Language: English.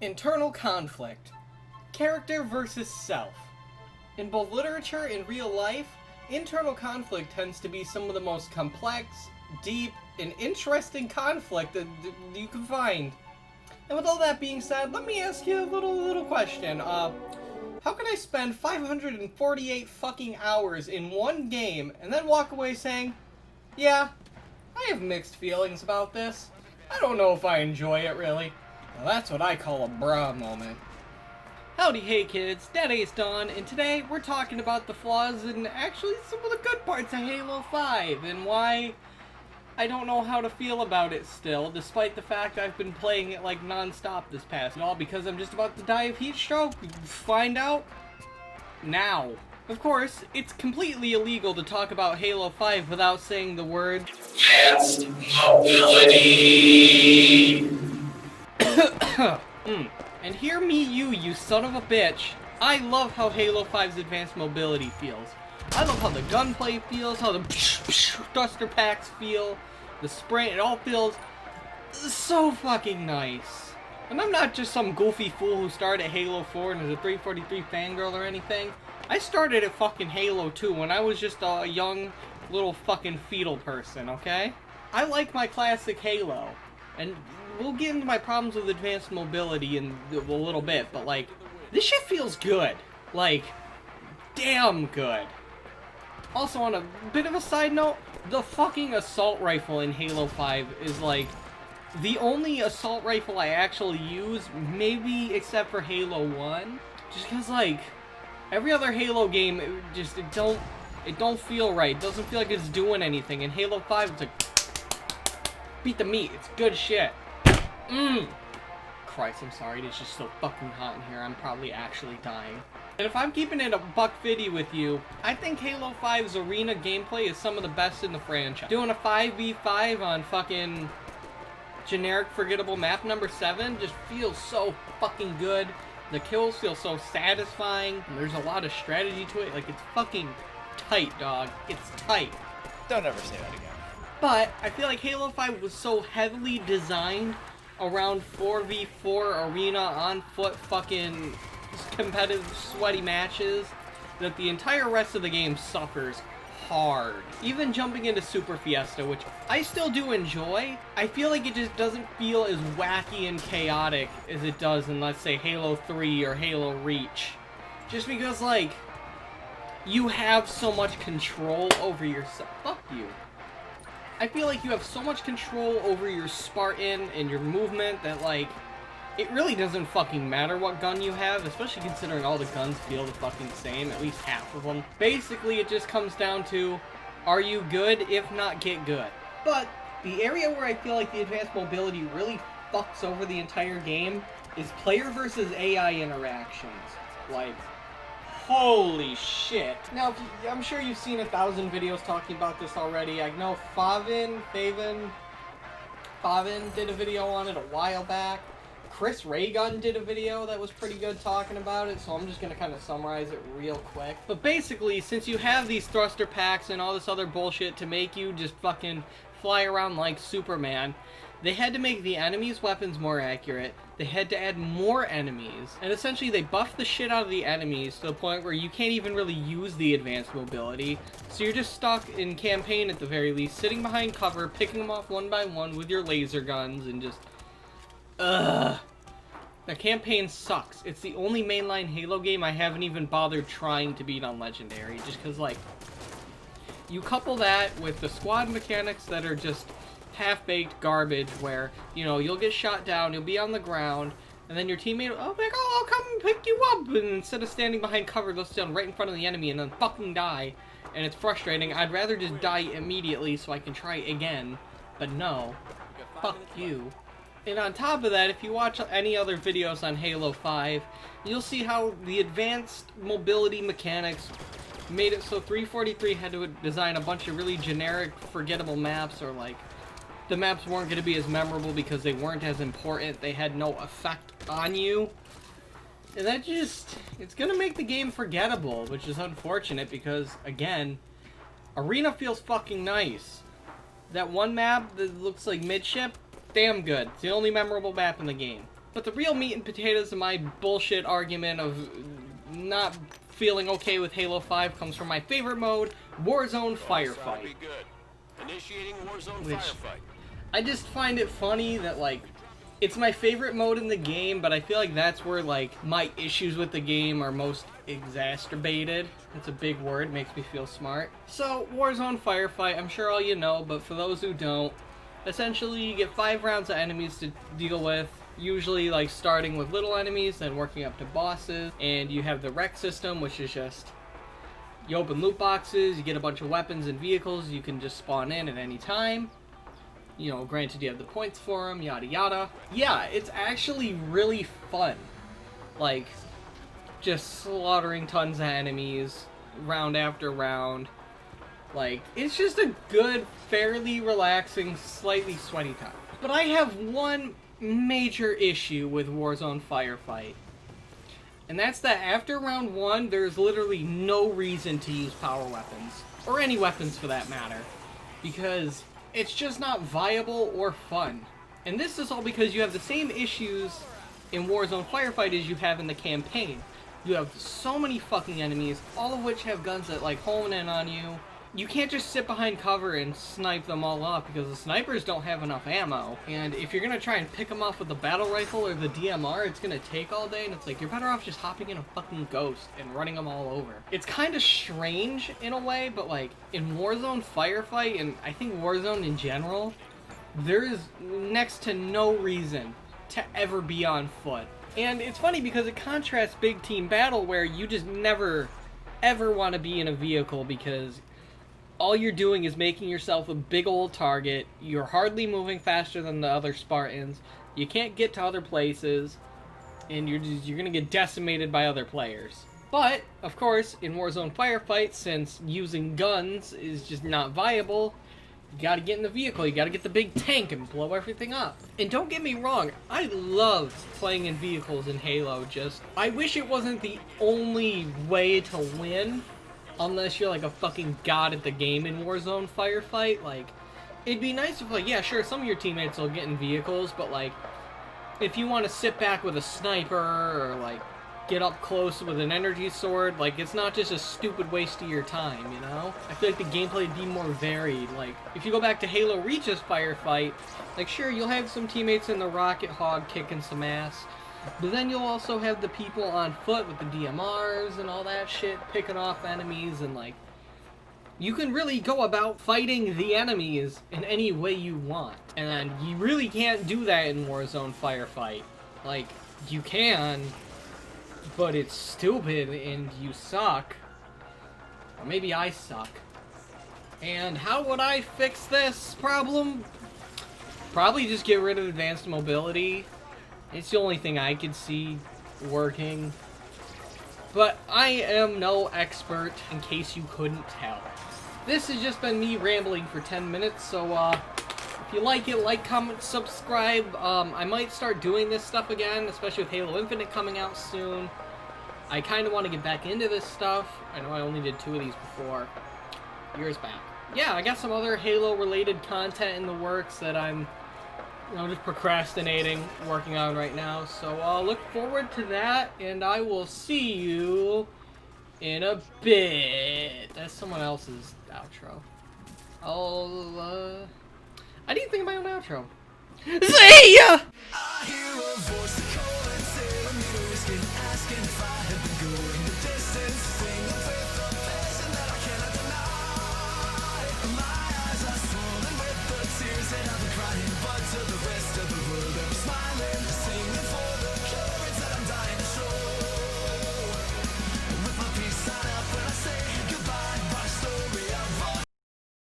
Internal conflict. Character versus self. In both literature and real life, internal conflict tends to be some of the most complex, deep, and interesting conflict that you can find. And with all that being said, let me ask you a little question. How can I spend 548 fucking hours in one game and then walk away saying, yeah, I have mixed feelings about this. I don't know if I enjoy it, really. Well, that's what I call a bra moment. Howdy, hey kids, DeadAce Dawn, and today we're talking about the flaws and actually some of the good parts of Halo 5 and why I don't know how to feel about it still, despite the fact I've been playing it like non-stop this past. All because I'm just about to die of heat stroke? Find out now. Of course, it's completely illegal to talk about Halo 5 without saying the word advanced mobility. And hear me you son of a bitch. I love how Halo 5's advanced mobility feels. I love how the gunplay feels, how the thruster packs feel, the sprint, it all feels so fucking nice. And I'm not just some goofy fool who started at Halo 4 and is a 343 fangirl or anything. I started at fucking Halo 2 when I was just a young little fucking fetal person, okay? I like my classic Halo. And we'll get into my problems with advanced mobility in a little bit, but like, this shit feels good. Like, damn good. Also, on a bit of a side note, the fucking assault rifle in Halo 5 is like the only assault rifle I actually use, maybe except for Halo 1. Just because, like, every other Halo game, it don't feel right. It doesn't feel like it's doing anything. In Halo 5, it's like, beat the meat. It's good shit. Christ, I'm sorry. It's just so fucking hot in here. I'm probably actually dying. And if I'm keeping it a buck 50 with you, I think Halo 5's arena gameplay is some of the best in the franchise. Doing a 5v5 on fucking generic forgettable map number 7 just feels so fucking good. The kills feel so satisfying. And there's a lot of strategy to it. Like, it's fucking tight, dog. It's tight. Don't ever say that again. But I feel like Halo 5 was so heavily designed around 4v4 arena on foot fucking competitive sweaty matches that the entire rest of the game suffers hard. Even jumping into Super Fiesta, which I still do enjoy, I feel like it just doesn't feel as wacky and chaotic as it does in, let's say, Halo 3 or Halo Reach. Just because, like, you have so much control over yourself. Fuck you. I feel like you have so much control over your Spartan and your movement that, like, it really doesn't fucking matter what gun you have, especially considering all the guns feel the fucking same, at least half of them. Basically, it just comes down to, are you good? If not, get good. But the area where I feel like the advanced mobility really fucks over the entire game is player versus AI interactions. Like, holy shit. Now, I'm sure you've seen 1,000 videos talking about this already. I know Favin did a video on it a while back. Chris Raygun did a video that was pretty good talking about it, so I'm just going to kind of summarize it real quick. But basically, since you have these thruster packs and all this other bullshit to make you just fucking fly around like Superman, they had to make the enemies' weapons more accurate, they had to add more enemies, and essentially they buffed the shit out of the enemies to the point where you can't even really use the advanced mobility, so you're just stuck in campaign at the very least, sitting behind cover, picking them off one by one with your laser guns, and just... ugh. The campaign sucks. It's the only mainline Halo game I haven't even bothered trying to beat on Legendary, just because, like, you couple that with the squad mechanics that are just half-baked garbage where, you know, you'll get shot down, you'll be on the ground, and then your teammate will, I'll come and pick you up, and instead of standing behind cover, they'll stand right in front of the enemy and then fucking die, and it's frustrating. I'd rather just die immediately so I can try again, but no, fuck you. And on top of that, if you watch any other videos on Halo 5, you'll see how the advanced mobility mechanics made it so 343 had to design a bunch of really generic, forgettable maps, or like, the maps weren't going to be as memorable because they weren't as important, they had no effect on you. And that just, it's going to make the game forgettable, which is unfortunate because, again, Arena feels fucking nice. That one map that looks like midship, damn good. It's the only memorable map in the game. But the real meat and potatoes of my bullshit argument of not feeling okay with Halo 5 comes from my favorite mode, Warzone Firefight. Initiating Warzone Which Firefight. I just find it funny that, like, it's my favorite mode in the game, but I feel like that's where, like, my issues with the game are most exacerbated. That's a big word, makes me feel smart. So, Warzone Firefight, I'm sure all you know, but for those who don't, essentially you get 5 rounds of enemies to deal with, usually, like, starting with little enemies, then working up to bosses, and you have the rec system, which is just, you open loot boxes, you get a bunch of weapons and vehicles you can just spawn in at any time. You know, granted you have the points for them, yada yada. Yeah, it's actually really fun. Like, just slaughtering tons of enemies, round after round. Like, it's just a good, fairly relaxing, slightly sweaty time. But I have one major issue with Warzone Firefight. And that's that after round 1, there's literally no reason to use power weapons. Or any weapons for that matter. Because it's just not viable or fun. And this is all because you have the same issues in Warzone Firefight as you have in the campaign. You have so many fucking enemies, all of which have guns that, like, hone in on you. You can't just sit behind cover and snipe them all off because the snipers don't have enough ammo. And if you're gonna try and pick them off with the battle rifle or the DMR, it's gonna take all day, and it's like, you're better off just hopping in a fucking Ghost and running them all over. It's kind of strange in a way, but, like, in Warzone Firefight, and I think Warzone in general, there is next to no reason to ever be on foot. And it's funny because it contrasts big team battle where you just never, ever want to be in a vehicle because all you're doing is making yourself a big old target. You're hardly moving faster than the other Spartans. You can't get to other places, and you're gonna get decimated by other players. But, of course, in Warzone Firefight, since using guns is just not viable, you gotta get in the vehicle, you gotta get the big tank and blow everything up. And don't get me wrong, I love playing in vehicles in Halo, I wish it wasn't the only way to win, unless you're like a fucking god at the game in Warzone Firefight. Like, it'd be nice if, like, yeah, sure, some of your teammates will get in vehicles, but, like, if you want to sit back with a sniper or, like, get up close with an energy sword, like, it's not just a stupid waste of your time, you know? I feel like the gameplay would be more varied. Like, if you go back to Halo Reach's Firefight, like, sure, you'll have some teammates in the Rocket Hog kicking some ass, but then you'll also have the people on foot with the DMRs and all that shit, picking off enemies, and, like, you can really go about fighting the enemies in any way you want. And you really can't do that in Warzone Firefight. Like, you can, but it's stupid and you suck. Or maybe I suck. And how would I fix this problem? Probably just get rid of advanced mobility. It's the only thing I could see working. But I am no expert, in case you couldn't tell. This has just been me rambling for 10 minutes, so if you like it, like, comment, subscribe. I might start doing this stuff again, especially with Halo Infinite coming out soon. I kind of want to get back into this stuff. I know I only did 2 of these before, years back. Yeah, I got some other Halo-related content in the works that I'm just procrastinating, working on right now. So I'll look forward to that, and I will see you in a bit. That's someone else's outro. I didn't think of my own outro. See ya!